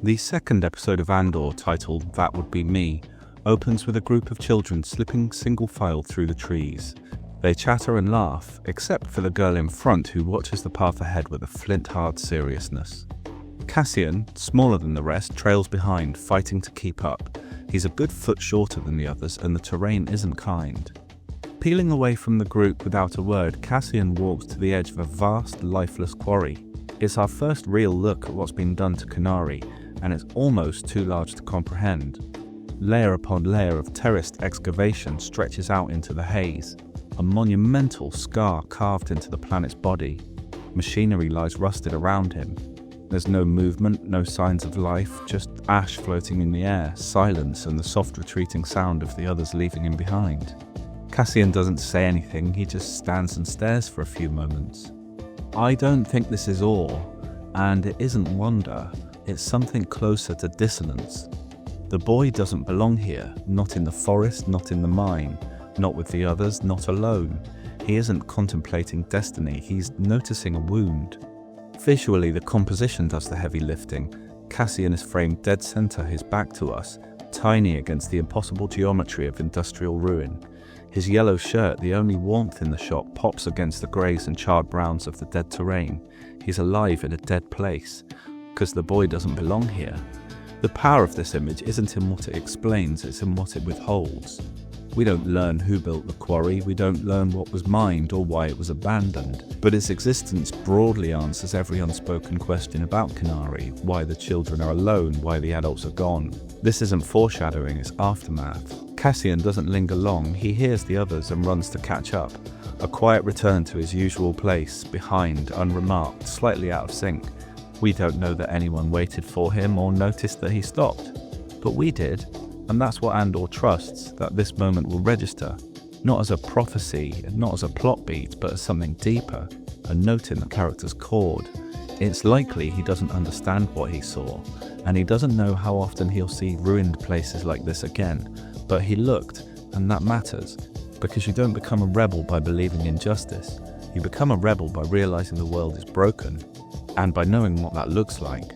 The second episode of Andor, titled That Would Be Me, opens with a group of children slipping single file through the trees. They chatter and laugh, except for the girl in front who watches the path ahead with a flint-hard seriousness. Cassian, smaller than the rest, trails behind, fighting to keep up. He's a good foot shorter than the others, and the terrain isn't kind. Peeling away from the group without a word, Cassian walks to the edge of a vast, lifeless quarry. It's our first real look at what's been done to Kenari, and it's almost too large to comprehend. Layer upon layer of terraced excavation stretches out into the haze, a monumental scar carved into the planet's body. Machinery lies rusted around him. There's no movement, no signs of life, just ash floating in the air, silence, and the soft retreating sound of the others leaving him behind. Cassian doesn't say anything, he just stands and stares for a few moments. I don't think this is awe, and it isn't wonder, it's something closer to dissonance. The boy doesn't belong here, not in the forest, not in the mine, not with the others, not alone. He isn't contemplating destiny, he's noticing a wound. Visually, the composition does the heavy lifting. Cassian is framed dead center, his back to us, tiny against the impossible geometry of industrial ruin. His yellow shirt, the only warmth in the shot, pops against the greys and charred browns of the dead terrain. He's alive in a dead place, because the boy doesn't belong here. The power of this image isn't in what it explains, it's in what it withholds. We don't learn who built the quarry, we don't learn what was mined or why it was abandoned, but its existence broadly answers every unspoken question about Kenari, why the children are alone, why the adults are gone. This isn't foreshadowing, it's aftermath. Cassian doesn't linger long, he hears the others and runs to catch up. A quiet return to his usual place, behind, unremarked, slightly out of sync. We don't know that anyone waited for him or noticed that he stopped. But we did. And that's what Andor trusts, that this moment will register, not as a prophecy, not as a plot beat, but as something deeper, a note in the character's chord. It's likely he doesn't understand what he saw, and he doesn't know how often he'll see ruined places like this again, but he looked, and that matters, because you don't become a rebel by believing in justice. You become a rebel by realizing the world is broken, and by knowing what that looks like.